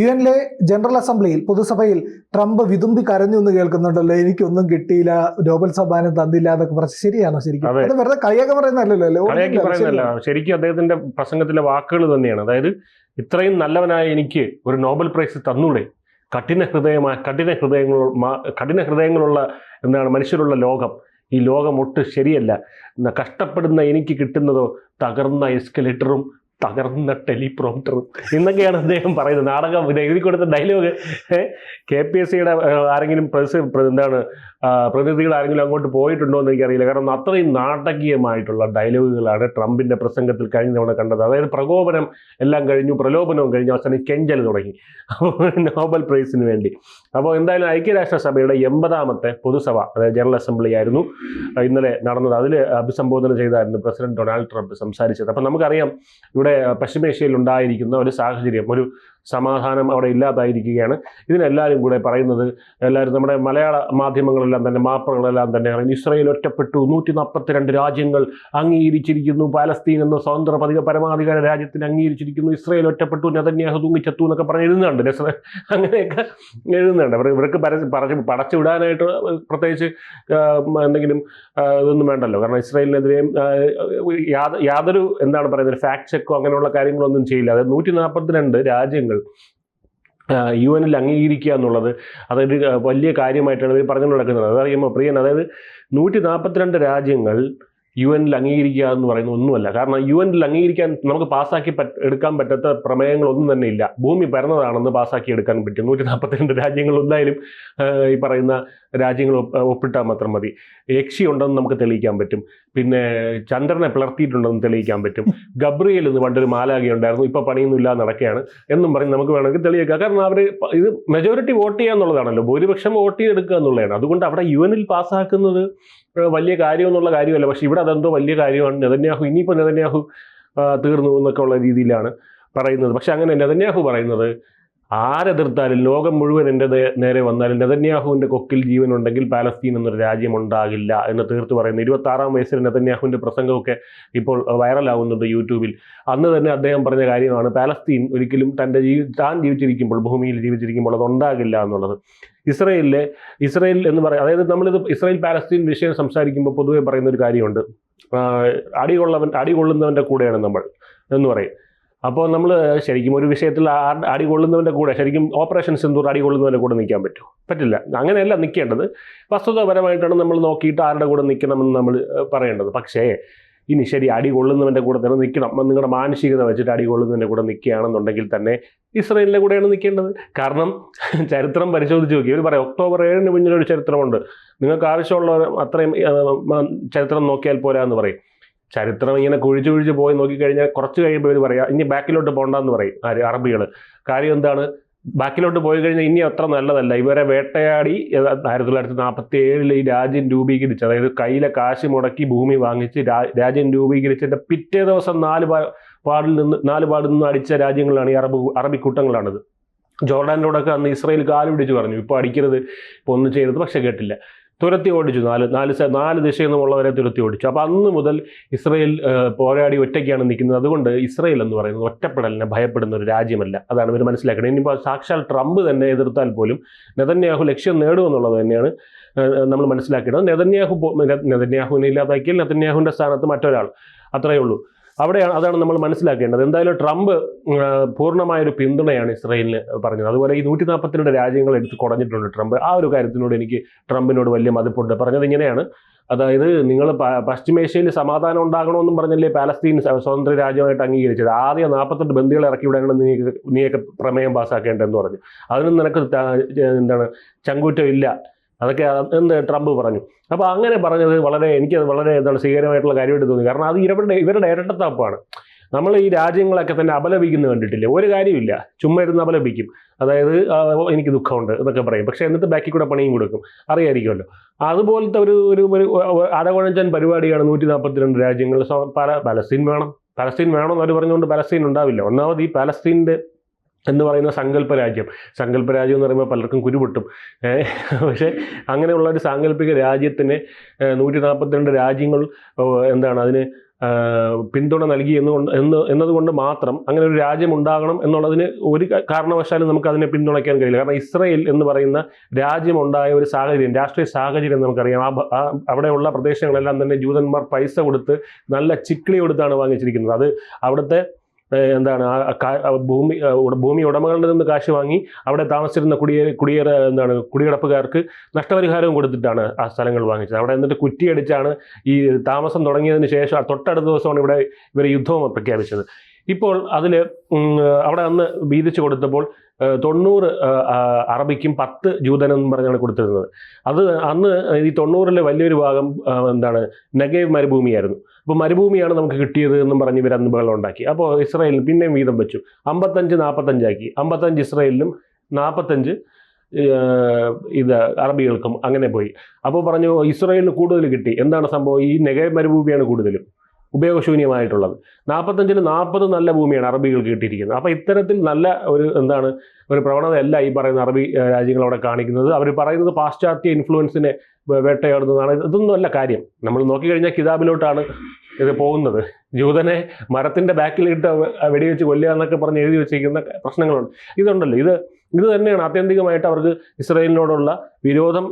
UN general അസംബ്ലിയിൽ പൊതുസഭയിൽ Trump വിതുമ്പി കരഞ്ഞു എന്ന് കേൾക്കുന്നുണ്ടല്ലോ, എനിക്കൊന്നും കിട്ടിയില്ല, നോബൽ സമ്മാനം തന്നില്ല എന്നൊക്കെ പറഞ്ഞ്. ശരിയാണോ? ശരിക്കും അത് വെറുതെ കളിയാക്കി പറയുന്നതല്ലോ. ശരിക്കും അദ്ദേഹത്തിന്റെ പ്രസംഗത്തിലെ വാക്കുകൾ തന്നെയാണ്. അതായത്, ഇത്രയും നല്ലവനായ എനിക്ക് ഒരു നോബൽ പ്രൈസ് തന്നൂടെ? കഠിന ഹൃദയങ്ങളുള്ള എന്താണ് മനുഷ്യരുള്ള ലോകം, ഈ ലോകം ഒട്ട് ശരിയല്ല. കഷ്ടപ്പെടുന്ന എനിക്ക് കിട്ടുന്നതോ തകർന്ന എസ്കലേറ്ററും തകർന്ന ടെലിപ്രോംപ്റ്ററും എന്നൊക്കെയാണ് അദ്ദേഹം പറയുന്നത്. നാടകം എഴുതി കൊടുത്ത ഡയലോഗ് KPSCയുടെ ആരെങ്കിലും പ്രതിനിധികൾ ആരെങ്കിലും അങ്ങോട്ട് പോയിട്ടുണ്ടോ എന്ന് എനിക്കറിയില്ല. കാരണം അത്രയും നാടകീയമായിട്ടുള്ള ഡയലോഗുകളാണ് ട്രംപിന്റെ പ്രസംഗത്തിൽ കഴിഞ്ഞ തവണ കണ്ടത്. അതായത് പ്രകോപനം എല്ലാം കഴിഞ്ഞു, പ്രലോഭനവും കഴിഞ്ഞു, അവസാനം കെഞ്ചൽ തുടങ്ങി നോബൽ പ്രൈസിന് വേണ്ടി. അപ്പോൾ എന്തായാലും ഐക്യരാഷ്ട്രസഭയുടെ 80ാമത്തെ പൊതുസഭ, അതായത് ജനറൽ അസംബ്ലി ആയിരുന്നു ഇന്നലെ നടന്നത്. അതിൽ അഭിസംബോധന ചെയ്തായിരുന്നു പ്രസിഡന്റ് ഡൊണാൾഡ് ട്രംപ് സംസാരിച്ചത്. അപ്പം നമുക്കറിയാം, ഇവിടെ പശ്ചിമേഷ്യയിൽ ഉണ്ടായിരിക്കുന്ന ഒരു സാഹചര്യം, ഒരു സമാധാനം അവിടെ ഇല്ലാതായിരിക്കുകയാണ്. ഇതിനെല്ലാവരും കൂടെ പറയുന്നത്, എല്ലാവരും നമ്മുടെ മലയാള മാധ്യമങ്ങളെല്ലാം തന്നെ, മാപ്പുകളെല്ലാം തന്നെ ഇസ്രായേൽ ഒറ്റപ്പെട്ടു, 142 രാജ്യങ്ങൾ അംഗീകരിച്ചിരിക്കുന്നു, പാലസ്തീൻ എന്ന സ്വതന്ത്ര പരമാധികാര രാജ്യത്തിന് അംഗീകരിച്ചിരിക്കുന്നു, ഇസ്രായേൽ ഒറ്റപ്പെട്ടു, നെതന്യാഹു തൂങ്ങിച്ചത്തു എന്നൊക്കെ പറഞ്ഞ് എഴുതുന്നുണ്ട്. അങ്ങനെയൊക്കെ എഴുതുന്നുണ്ട്. ഇവർക്ക് പടച്ചു വിടാനായിട്ട് പ്രത്യേകിച്ച് എന്തെങ്കിലും ഇതൊന്നും വേണ്ടല്ലോ. കാരണം ഇസ്രായേലിനെതിരെയും യാതൊരു എന്താണ് പറയുന്നത് ഫാക്ട് ചെക്കോ അങ്ങനെയുള്ള കാര്യങ്ങളൊന്നും ചെയ്യില്ല. അതായത് 142 രാജ്യങ്ങൾ UN അംഗീകരിക്കുക എന്നുള്ളത് അതൊരു വലിയ കാര്യമായിട്ടാണ് ഇവർ പറഞ്ഞു നടക്കുന്നത്. അതറിയുമ്പോൾ പ്രിയൻ, അതായത് 142 രാജ്യങ്ങൾ UN അംഗീകരിക്കുക എന്ന് പറയുന്നത് ഒന്നുമല്ല. കാരണം UN അംഗീകരിക്കാൻ നമുക്ക് പാസ്സാക്കി എടുക്കാൻ പറ്റാത്ത പ്രമേയങ്ങളൊന്നും തന്നെ ഇല്ല. ഭൂമി പരന്നതാണെന്ന് പാസ്സാക്കി എടുക്കാൻ പറ്റും. 142 രാജ്യങ്ങൾ എന്തായാലും ഈ പറയുന്ന രാജ്യങ്ങൾ ഒപ്പിട്ടാൽ മാത്രം മതി. യക്ഷി ഉണ്ടെന്ന് നമുക്ക് തെളിയിക്കാൻ പറ്റും. പിന്നെ ചന്ദ്രനെ പിളർത്തിയിട്ടുണ്ടെന്ന് തെളിയിക്കാൻ പറ്റും. ഗബ്രിയേൽ എന്ന് പണ്ടൊരു മാലാഖ ഉണ്ടായിരുന്നു, ഇപ്പോൾ പണിയൊന്നും ഇല്ലാതെ നടക്കുകയാണ് എന്നും പറഞ്ഞ് നമുക്ക് വേണമെങ്കിൽ തെളിയിക്കാം. കാരണം അവർ ഇത് മെജോറിറ്റി വോട്ട് ചെയ്യുക എന്നുള്ളതാണല്ലോ, ഭൂരിപക്ഷം വോട്ട് ചെയ്തെടുക്കുക എന്നുള്ളതാണ്. അതുകൊണ്ട് അവിടെ UN പാസ്സാക്കുന്നത് വലിയ കാര്യം എന്നുള്ള കാര്യമല്ല. പക്ഷെ ഇവിടെ അതെന്തോ വലിയ കാര്യമാണ്. നെതന്യാഹു ഇനിയിപ്പോൾ നെതന്യാഹു തീർന്നു എന്നൊക്കെ ഉള്ള രീതിയിലാണ് പറയുന്നത്. പക്ഷെ അങ്ങനെ നെതന്യാഹു പറയുന്നത്, ആരെതിർത്താലും ലോകം മുഴുവൻ എൻ്റെ നേരെ വന്നാലും നെതന്യാഹുവിൻ്റെ കൊക്കിൽ ജീവനുണ്ടെങ്കിൽ പാലസ്തീൻ എന്നൊരു രാജ്യം ഉണ്ടാകില്ല എന്ന് തീർത്ത് പറയുന്നു. 26ാം വയസ്സിൽ നെതന്യാഹുവിൻ്റെ പ്രസംഗമൊക്കെ ഇപ്പോൾ വൈറലാവുന്നുണ്ട് യൂട്യൂബിൽ. അന്ന് തന്നെ അദ്ദേഹം പറഞ്ഞ കാര്യമാണ്, പാലസ്തീൻ ഒരിക്കലും താൻ ജീവിച്ചിരിക്കുമ്പോൾ, ഭൂമിയിൽ ജീവിച്ചിരിക്കുമ്പോൾ അത് ഉണ്ടാകില്ല എന്നുള്ളത്. ഇസ്രായേൽ എന്ന് പറയാം, അതായത് നമ്മളിത് ഇസ്രായേൽ പാലസ്തീൻ വിഷയം സംസാരിക്കുമ്പോൾ പൊതുവെ പറയുന്ന ഒരു കാര്യമുണ്ട്, അടികൊള്ളുന്നവൻ്റെ കൂടെയാണ് നമ്മൾ എന്ന് പറയും. അപ്പോൾ നമ്മൾ ശരിക്കും ഒരു വിഷയത്തിൽ അടികൊള്ളുന്നവൻ്റെ കൂടെ, ശരിക്കും ഓപ്പറേഷൻ സിന്ദൂർ അടികൊള്ളുന്നവൻ്റെ കൂടെ നിൽക്കാൻ പറ്റില്ല. അങ്ങനെയല്ല നിൽക്കേണ്ടത്. വസ്തുതാപരമായിട്ടാണ് നമ്മൾ നോക്കിയിട്ട് ആരുടെ കൂടെ നിൽക്കണമെന്ന് നമ്മൾ പറയേണ്ടത്. പക്ഷേ ഇനി ശരി, അടികൊള്ളുന്നവൻ്റെ കൂടെ തന്നെ നിൽക്കണം, നിങ്ങളുടെ മാനസികത വെച്ചിട്ട് അടികൊള്ളുന്നവൻ്റെ കൂടെ നിൽക്കുകയാണെന്നുണ്ടെങ്കിൽ തന്നെ ഇസ്രായേലിൻ്റെ കൂടെയാണ് നിൽക്കേണ്ടത്. കാരണം ചരിത്രം പരിശോധിച്ച് നോക്കി ഇവർ പറയും, ഒക്ടോബർ 7-ന് മുന്നിലൊരു ചരിത്രമുണ്ട്, നിങ്ങൾക്ക് ആവശ്യമുള്ള അത്രയും ചരിത്രം നോക്കിയാൽ പോരാ എന്ന് പറയും. ചരിത്രം ഇങ്ങനെ കുഴിച്ച് പോയി നോക്കിക്കഴിഞ്ഞാൽ കുറച്ച് കഴിയുമ്പോൾ ഇവർ പറയാം, ഇനി ബാക്കിലോട്ട് പോകണ്ടെന്ന് പറയും അറബികൾ. കാര്യം എന്താണ്? ബാക്കിലോട്ട് പോയി കഴിഞ്ഞാൽ ഇനി അത്ര നല്ലതല്ല. ഇവരെ വേട്ടയാടി 1947 ഈ രാജ്യം രൂപീകരിച്ച്, അതായത് കയ്യിലെ കാശ് മുടക്കി ഭൂമി വാങ്ങിച്ച് രാജ്യം രൂപീകരിച്ചതിൻ്റെ പിറ്റേ ദിവസം 4 പാടിൽ നിന്ന് അടിച്ച രാജ്യങ്ങളാണ് ഈ അറബി കൂട്ടങ്ങളാണിത്. ജോർഡാനിലൂടെയൊക്കെ അന്ന് ഇസ്രായേൽ കാല് പിടിച്ച് പറഞ്ഞു, ഇപ്പോൾ അടിക്കരുത്, ഇപ്പോൾ ഒന്നും ചെയ്തത്. പക്ഷെ കേട്ടില്ല, തുരത്തി ഓടിച്ചു. 4 ദിശയിൽ നിന്നുമുള്ളവരെ തുരത്തി ഓടിച്ചു. അപ്പോൾ അന്ന് മുതൽ ഇസ്രായേൽ പോരാടി ഒറ്റയ്ക്കാണ് നിൽക്കുന്നത്. അതുകൊണ്ട് ഇസ്രായേൽ എന്ന് പറയുന്നത് ഒറ്റപ്പെടലിനെ ഭയപ്പെടുന്ന ഒരു രാജ്യമല്ല. അതാണ് ഇവർ മനസ്സിലാക്കുന്നത്. ഇനിയിപ്പോൾ സാക്ഷാൽ ട്രംപ് തന്നെ എതിർത്താൽ പോലും നെതന്യാഹു ലക്ഷ്യം നേടുമെന്നുള്ളത് തന്നെയാണ് നമ്മൾ മനസ്സിലാക്കേണ്ടത്. നെതന്യാഹുവിനെ ഇല്ലാതാക്കിയാൽ നെതന്യാഹുവിൻ്റെ സ്ഥാനത്ത് മറ്റൊരാൾ, അത്രയേ ഉള്ളൂ. അതാണ് നമ്മൾ മനസ്സിലാക്കേണ്ടത്. എന്തായാലും ട്രംപ് പൂർണ്ണമായൊരു പിന്തുണയാണ് ഇസ്രായേലിന് പറഞ്ഞത്. അതുപോലെ ഈ 142 രാജ്യങ്ങൾ എടുത്ത് കുടഞ്ഞിട്ടുണ്ട് ട്രംപ്. ആ ഒരു കാര്യത്തിനോട് എനിക്ക് ട്രംപിനോട് വലിയ മതിപ്പുണ്ട്. പറഞ്ഞത് ഇങ്ങനെയാണ്, അതായത് നിങ്ങൾ പശ്ചിമേഷ്യയിൽ സമാധാനം ഉണ്ടാകണമെന്നും പറഞ്ഞല്ലേ പാലസ്തീൻ സ്വതന്ത്ര രാജ്യമായിട്ട് അംഗീകരിച്ചത്. ആദ്യം 48 ബന്ദികളെ ഇറക്കി വിടാനാണ് നീയൊക്കെ പ്രമേയം പാസ്സാക്കേണ്ടതെന്ന് പറഞ്ഞു. അതിനും നിനക്ക് ചങ്കൂറ്റം ഇല്ല, അതൊക്കെ ട്രംപ് പറഞ്ഞു. അപ്പോൾ അങ്ങനെ പറഞ്ഞത് എനിക്കത് വളരെ സ്വീകാര്യമായിട്ടുള്ള കാര്യമായിട്ട് തോന്നി. കാരണം അത് ഇവരുടെ ഇരട്ടത്താപ്പാണ്. നമ്മൾ ഈ രാജ്യങ്ങളൊക്കെ തന്നെ അപലപിക്കുന്നത് കണ്ടിട്ടില്ലേ? ഒരു കാര്യമില്ല, ചുമ്മാ ഇരുന്ന് അപലപിക്കും. അതായത് എനിക്ക് ദുഃഖമുണ്ട് എന്നൊക്കെ പറയും. പക്ഷേ എന്നിട്ട് ബാക്കി കൂടെ പണിയും കൊടുക്കും, അറിയായിരിക്കുമല്ലോ. അതുപോലത്തെ ഒരു അടകുഴഞ്ചൻ പരിപാടിയാണ് 142 രാജ്യങ്ങൾ. പലസ്തീൻ വേണം എന്നവർ പറഞ്ഞുകൊണ്ട് പലസ്തീൻ ഉണ്ടാവില്ല. ഒന്നാമത് ഈ പാലസ്തീൻ്റെ എന്ന് പറയുന്ന സങ്കല്പരാജ്യം എന്ന് പറയുമ്പോൾ പലർക്കും കുരുപൊട്ടും. പക്ഷേ അങ്ങനെയുള്ള ഒരു സാങ്കല്പിക രാജ്യത്തിന് 142 രാജ്യങ്ങൾ എന്താണ് അതിന് പിന്തുണ നൽകി എന്നതുകൊണ്ട് മാത്രം അങ്ങനെ ഒരു രാജ്യം ഉണ്ടാകണം എന്നുള്ളതിന് ഒരു കാരണവശാലും നമുക്ക് അതിനെ പിന്തുണയ്ക്കാൻ കഴിയില്ല. കാരണം ഇസ്രയേൽ എന്ന് പറയുന്ന രാജ്യമുണ്ടായ ഒരു സാഹചര്യം, രാഷ്ട്രീയ സാഹചര്യം നമുക്കറിയാം. അവിടെയുള്ള പ്രദേശങ്ങളെല്ലാം തന്നെ ജൂതന്മാർ പൈസ കൊടുത്ത് നല്ല ചിക്കിളി കൊടുത്താണ് വാങ്ങിച്ചിരിക്കുന്നത്. അത് അവിടുത്തെ എന്താണ് ഭൂമി ഉടമകളുടെ നിന്ന് കാശ് വാങ്ങി അവിടെ താമസിച്ചിരുന്ന കുടികിടപ്പുകാർക്ക് നഷ്ടപരിഹാരവും കൊടുത്തിട്ടാണ് ആ സ്ഥലങ്ങൾ വാങ്ങിച്ചത്. അവിടെ എന്നിട്ട് കുറ്റിയടിച്ചാണ് ഈ താമസം തുടങ്ങിയതിന് ശേഷം തൊട്ടടുത്ത ദിവസമാണ് ഇവർ യുദ്ധവും പ്രഖ്യാപിച്ചത്. ഇപ്പോൾ അതിൽ അവിടെ അന്ന് വീതിച്ചു കൊടുത്തപ്പോൾ 90 അറബിക്കും 10 ജൂതനെന്നും പറഞ്ഞാണ് കൊടുത്തിരുന്നത്. അത് അന്ന് ഈ 90-ലെ വലിയൊരു ഭാഗം എന്താണ് നെഗേവ് മരുഭൂമിയായിരുന്നു. അപ്പോൾ മരുഭൂമിയാണ് നമുക്ക് കിട്ടിയത് എന്നും പറഞ്ഞ് ഇവർ അന്ന് ബഹളം ഉണ്ടാക്കി. അപ്പോൾ ഇസ്രായേലിന് പിന്നെയും വീതം വെച്ചു, 55-45 ആക്കി. 55 ഇസ്രായേലിനും 45 അറബികൾക്കും അങ്ങനെ പോയി. അപ്പോൾ പറഞ്ഞു ഇസ്രായേലിന് കൂടുതൽ കിട്ടി. എന്താണ് സംഭവം? ഈ നെഗേവ് മരുഭൂമിയാണ് കൂടുതലും ഉപയോഗശൂന്യമായിട്ടുള്ളത്. 45-ന് 40 നല്ല ഭൂമിയാണ് അറബികൾക്ക് കിട്ടിയിരിക്കുന്നത്. അപ്പോൾ ഇത്തരത്തിൽ നല്ല ഒരു പ്രവണതയല്ല ഈ പറയുന്ന അറബി രാജ്യങ്ങൾ അവിടെ കാണിക്കുന്നത്. അവർ പറയുന്നത് പാശ്ചാത്യ ഇൻഫ്ലുവൻസിനെ വേട്ടയാടുന്നതാണ്. ഇതൊന്നുമല്ല കാര്യം. നമ്മൾ നോക്കിക്കഴിഞ്ഞാൽ കിതാബിലോട്ടാണ് ഇത് പോകുന്നത്. ജൂതനെ മരത്തിൻ്റെ ബാക്കിലിട്ട് വെടിവെച്ച് കൊല്ലുക എന്നൊക്കെ പറഞ്ഞ് എഴുതി വെച്ചിരിക്കുന്ന പ്രശ്നങ്ങളുണ്ട്. ഇതുണ്ടല്ലോ, ഇത് തന്നെയാണ് ആത്യന്തികമായിട്ട് അവർക്ക് ഇസ്രായേലിനോടുള്ള വിരോധം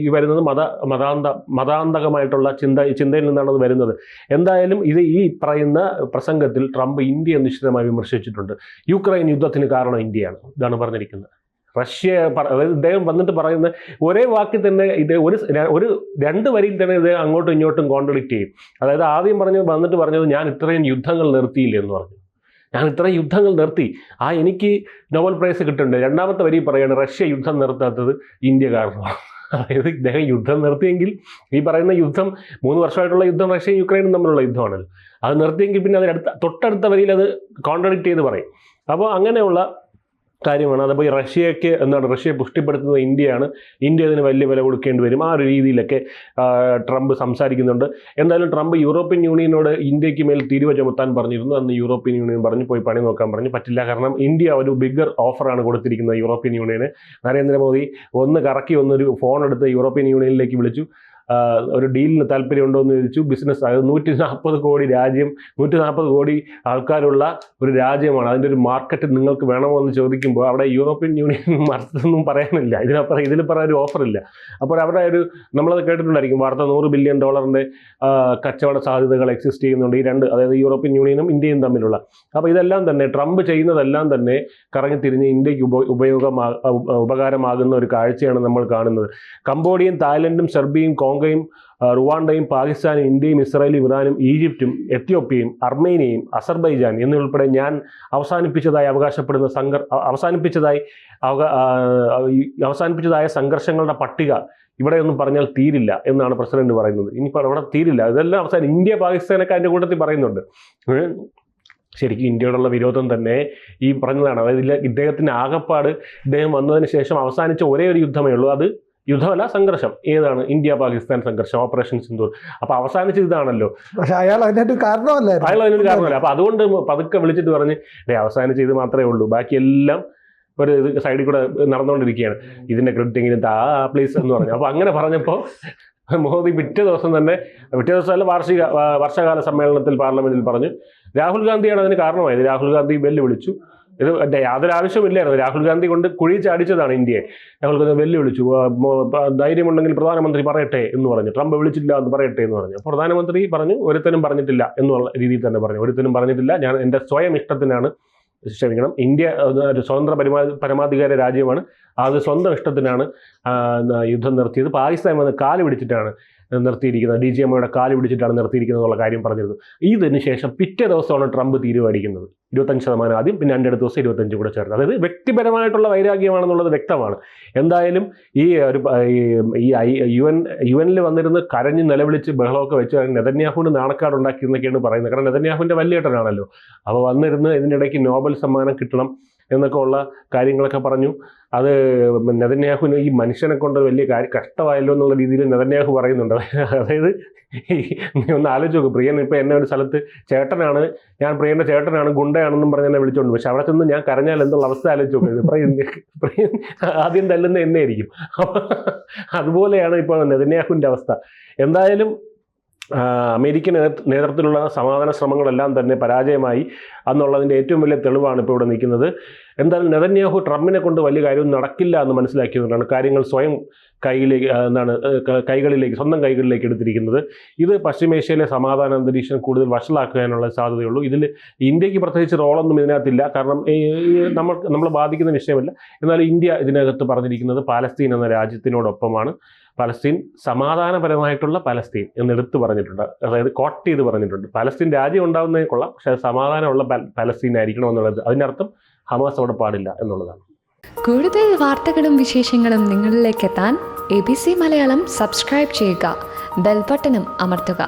ഈ വരുന്നത്. മതാന്തകമായിട്ടുള്ള ചിന്തയിൽ നിന്നാണ് അത് വരുന്നത്. എന്തായാലും ഈ പറയുന്ന പ്രസംഗത്തിൽ ട്രംപ് ഇന്ത്യയെ നിശ്ചിതമായി വിമർശിച്ചിട്ടുണ്ട്. യുക്രൈൻ യുദ്ധത്തിന് കാരണം ഇന്ത്യയാണ്, ഇതാണ് പറഞ്ഞിരിക്കുന്നത്. അതായത് ഇദ്ദേഹം വന്നിട്ട് പറയുന്ന ഒരേ വാക്കിൽ തന്നെ ഇത് ഒരു 2 വരിയിൽ തന്നെ ഇത് അങ്ങോട്ടും ഇങ്ങോട്ടും കോൺട്രഡിക്റ്റ് ചെയ്യും. അതായത് ആദ്യം വന്നിട്ട് പറഞ്ഞത് ഞാൻ ഇത്രയും യുദ്ധങ്ങൾ നിർത്തിയില്ല എന്ന് പറഞ്ഞു. ഞാൻ ഇത്രയും യുദ്ധങ്ങൾ നിർത്തി, എനിക്ക് നോബൽ പ്രൈസ് കിട്ടുന്നുണ്ട്. രണ്ടാമത്തെ വരി പറയുകയാണ് റഷ്യ യുദ്ധം നിർത്താത്തത് ഇന്ത്യ കാരണമാണ്. അതായത് ഇദ്ദേഹം യുദ്ധം നിർത്തിയെങ്കിൽ ഈ പറയുന്ന യുദ്ധം 3 വർഷമായിട്ടുള്ള യുദ്ധം റഷ്യയും യുക്രൈനും തമ്മിലുള്ള യുദ്ധമാണല്ലോ. അത് നിർത്തിയെങ്കിൽ പിന്നെ തൊട്ടടുത്ത വരിയിൽ അത് കോൺട്രഡിക്റ്റ് ചെയ്ത് പറയും. അപ്പോൾ അങ്ങനെയുള്ള കാര്യമാണ്. അതപ്പോൾ ഈ റഷ്യയെ പുഷ്ടിപ്പെടുത്തുന്നത് ഇന്ത്യയാണ്. ഇന്ത്യ അതിന് വലിയ വില കൊടുക്കേണ്ടി വരും. ആ ഒരു രീതിയിലൊക്കെ ട്രംപ് സംസാരിക്കുന്നുണ്ട്. എന്തായാലും ട്രംപ് യൂറോപ്യൻ യൂണിയനോട് ഇന്ത്യക്ക് മേൽ തീരുവ ചുമത്താൻ പറഞ്ഞിരുന്നു. അന്ന് യൂറോപ്യൻ യൂണിയൻ പറഞ്ഞു പോയി പണി നോക്കാൻ പറഞ്ഞു. പറ്റില്ല. കാരണം ഇന്ത്യ ഒരു ബിഗ്ഗർ ഓഫറാണ് കൊടുത്തിരിക്കുന്നത് യൂറോപ്യൻ യൂണിയന്. നരേന്ദ്രമോദി കറക്കി ഒരു ഫോൺ എടുത്ത് യൂറോപ്യൻ യൂണിയനിലേക്ക് വിളിച്ചു. ഒരു ഡീലിന് താല്പര്യമുണ്ടോ എന്ന് ചോദിച്ചു. ബിസിനസ്, അതായത് 140 കോടി രാജ്യം, 140 കോടി ആൾക്കാരുള്ള ഒരു രാജ്യമാണ്. അതിൻ്റെ ഒരു മാർക്കറ്റ് നിങ്ങൾക്ക് വേണമോ എന്ന് ചോദിക്കുമ്പോൾ അവിടെ യൂറോപ്യൻ യൂണിയൻ മറുത്തൊന്നും പറയാനില്ല. ഇതിൽ പറയാൻ ഒരു ഓഫറില്ല. അപ്പോൾ അവിടെ നമ്മളത് കേട്ടിട്ടുണ്ടായിരിക്കും വാർത്ത, $100 ബില്യൺ കച്ചവട സാധ്യതകൾ എക്സിസ്റ്റ് ചെയ്യുന്നുണ്ട് ഈ അതായത് യൂറോപ്യൻ യൂണിയനും ഇന്ത്യയും തമ്മിലുള്ള. അപ്പോൾ ഇതെല്ലാം തന്നെ ട്രംപ് ചെയ്യുന്നതെല്ലാം തന്നെ കറങ്ങിത്തിരിഞ്ഞ് ഇന്ത്യക്ക് ഉപകാരമാകുന്ന ഒരു കാഴ്ചയാണ് നമ്മൾ കാണുന്നത്. കംബോഡിയയും തായ്ലൻഡും സെർബിയയും കോങ്കോയും റുവാണ്ടയും പാകിസ്ഥാനും ഇന്ത്യയും ഇസ്രായേലും ഇറാനും ഈജിപ്തും എത്യോപ്യയും അർമേനിയയും അസർബൈജാൻ എന്നുൾപ്പെടെ ഞാൻ അവസാനിപ്പിച്ചതായ സംഘർഷങ്ങളുടെ പട്ടിക ഇവിടെയൊന്നും പറഞ്ഞാൽ തീരില്ല എന്നാണ് പ്രസിഡന്റ് പറയുന്നത്. ഇനിയിപ്പോൾ അവിടെ തീരില്ല, ഇതെല്ലാം ഇന്ത്യ പാകിസ്ഥാനൊക്കെ അതിൻ്റെ കൂട്ടത്തിൽ പറയുന്നുണ്ട്. ശരിക്കും ഇന്ത്യയോടുള്ള വിരോധം തന്നെ ഈ പറഞ്ഞതാണ്. അതായത് ഇദ്ദേഹത്തിൻ്റെ ആകപ്പാട് ഇദ്ദേഹം വന്നതിന് ശേഷം അവസാനിച്ച ഒരേ ഒരു യുദ്ധമേ ഉള്ളൂ. അത് യുദ്ധമല്ല, സംഘർഷം. ഏതാണ്? ഇന്ത്യ പാകിസ്ഥാൻ സംഘർഷം, ഓപ്പറേഷൻ സിന്ദൂർ. അപ്പോൾ അവസാനിച്ചത് ഇതാണല്ലോ. പക്ഷേ അയാൾ അതിനൊരു കാരണമല്ല. അപ്പോൾ അതുകൊണ്ട് പതുക്കെ വിളിച്ചിട്ട് പറഞ്ഞ് അവസാനിച്ച് ഇത് മാത്രമേ ഉള്ളൂ, ബാക്കിയെല്ലാം ഒരു സൈഡിൽ കൂടെ നടന്നുകൊണ്ടിരിക്കുകയാണ്, ഇതിൻ്റെ ക്രെഡിറ്റ് എങ്കിലും പ്ലീസ് എന്ന് പറഞ്ഞു. അപ്പോൾ അങ്ങനെ പറഞ്ഞപ്പോൾ മോദി പിറ്റേ ദിവസം വർഷകാല സമ്മേളനത്തിൽ പാർലമെന്റിൽ പറഞ്ഞു രാഹുൽ ഗാന്ധിയാണ് അതിന് കാരണമായത്. രാഹുൽ ഗാന്ധി വെല്ലുവിളിച്ചു. ഇത് യാതൊരു ആവശ്യമില്ലായിരുന്നു. രാഹുൽ ഗാന്ധി കൊണ്ട് കുഴി ചാടിച്ചതാണ് ഇന്ത്യയെ. രാഹുൽ ഗാന്ധി വെല്ലുവിളിച്ചു. ധൈര്യമുണ്ടെങ്കിൽ പ്രധാനമന്ത്രി പറയട്ടെ എന്ന് പറഞ്ഞു. ട്രംപ് വിളിച്ചില്ല എന്ന് പറയട്ടെ എന്ന് പറഞ്ഞു. പ്രധാനമന്ത്രി പറഞ്ഞു ഒരുത്തനും പറഞ്ഞിട്ടില്ല എന്നുള്ള രീതിയിൽ തന്നെ പറഞ്ഞു. ഒരുത്തനും പറഞ്ഞിട്ടില്ല, ഞാൻ എൻ്റെ സ്വയം ഇഷ്ടത്തിനാണ്, ഇന്ത്യ ഒരു സ്വതന്ത്ര പരമാധികാര രാജ്യമാണ്, അത് സ്വന്തം ഇഷ്ടത്തിനാണ് യുദ്ധം നിർത്തിയത്. പാകിസ്ഥാൻ വന്ന് കാല് പിടിച്ചിട്ടാണ് നിർത്തിയിരിക്കുന്നത്, DGMOയുടെ കാല് പിടിച്ചിട്ടാണ് നിർത്തിയിരിക്കുന്നത് എന്നുള്ള കാര്യം പറഞ്ഞിരുന്നു. ഇതിന് ശേഷം പിറ്റേ ദിവസമാണ് ട്രംപ് തീരുമാനിക്കുന്നത് 25% ആദ്യം, പിന്നെ 2 ദിവസം 25 കൂടെ ചേർത്ത്. അതായത് വ്യക്തിപരമായിട്ടുള്ള വൈരാഗ്യമാണെന്നുള്ളത് വ്യക്തമാണ്. എന്തായാലും UN വന്നിരുന്ന് കരഞ്ഞ് നിലവിളിച്ച് ബഹളമൊക്കെ വെച്ച് നെതന്യാഹുവിന് നാണക്കാട് ഉണ്ടാക്കിയെന്നൊക്കെയാണ് പറയുന്നത്. കാരണം നെതന്യാഹുവിൻ്റെ വലിയേട്ടനാണല്ലോ. അപ്പോൾ വന്നിരുന്ന് ഇതിനിടയ്ക്ക് നോബൽ സമ്മാനം കിട്ടണം എന്നൊക്കെ ഉള്ള കാര്യങ്ങളൊക്കെ പറഞ്ഞു. അത് നെതന്യാഹുവിന് ഈ മനുഷ്യനെ കൊണ്ട് വലിയ കഷ്ടമായല്ലോ എന്നുള്ള രീതിയിൽ നെതന്യാഹു പറയുന്നുണ്ട്. അതായത് നീ ഒന്ന് ആലോചിച്ച് നോക്കും. പ്രിയൻ ഇപ്പം എന്നെ ഒരു സ്ഥലത്ത് ചേട്ടനാണ്, ഞാൻ പ്രിയൻ്റെ ചേട്ടനാണ്, ഗുണ്ടയാണെന്നും പറഞ്ഞ് എന്നെ വിളിച്ചോണ്ട്, പക്ഷെ അവിടെ ചെന്ന് ഞാൻ കരഞ്ഞാൽ എന്നുള്ള അവസ്ഥ ആലോചിച്ച് നോക്കുന്നത്. പ്രിയൻ ആദ്യം തല്ലുന്ന എന്നെ ആയിരിക്കും. അതുപോലെയാണ് ഇപ്പോൾ നെതന്യാഹുവിൻ്റെ അവസ്ഥ. എന്തായാലും അമേരിക്കൻ നേതൃത്വത്തിലുള്ള സമാധാന ശ്രമങ്ങളെല്ലാം തന്നെ പരാജയമായി എന്നുള്ളതിൻ്റെ ഏറ്റവും വലിയ തെളിവാണ് ഇപ്പോൾ ഇവിടെ നിൽക്കുന്നത്. എന്തായാലും നെതന്യാഹു ട്രംപിനെ കൊണ്ട് വലിയ കാര്യമൊന്നും നടക്കില്ല എന്ന് മനസ്സിലാക്കിയതുകൊണ്ടാണ് കാര്യങ്ങൾ സ്വയം സ്വന്തം കൈകളിലേക്ക് എടുത്തിരിക്കുന്നത്. ഇത് പശ്ചിമേഷ്യയിലെ സമാധാന അന്തരീക്ഷം കൂടുതൽ വഷളാക്കാനുള്ള സാധ്യതയുള്ളൂ. ഇതിൽ ഇന്ത്യക്ക് പ്രത്യേകിച്ച് റോളൊന്നും ഇതിനകത്തില്ല, കാരണം നമ്മളെ ബാധിക്കുന്ന വിഷയമല്ല. എന്നാൽ ഇന്ത്യ ഇതിനകത്ത് പറഞ്ഞിരിക്കുന്നത് പാലസ്തീൻ എന്ന രാജ്യത്തിനോടൊപ്പമാണ്. പലസ്തീൻ സമാധാനപരമായിട്ടുള്ള പലസ്തീൻ എന്നെടുത്ത് പറഞ്ഞിട്ടുണ്ട്, അതായത് കോട്ട് ചെയ്ത് പറഞ്ഞിട്ടുണ്ട്. പലസ്തീൻ രാജ്യം ഉണ്ടാകുന്നതേ കൊള്ളാം, പക്ഷെ അത് സമാധാനമുള്ള പലസ്തീൻ ആയിരിക്കണം എന്നുള്ളത്. അതിനർത്ഥം ഹമാസ് അവിടെ പാടില്ല എന്നുള്ളതാണ്. കൂടുതൽ വാർത്തകളും വിശേഷങ്ങളും നിങ്ങളിലേക്ക് എത്താൻ ABC മലയാളം സബ്സ്ക്രൈബ് ചെയ്യുക, ബെൽ ബട്ടണും അമർത്തുക.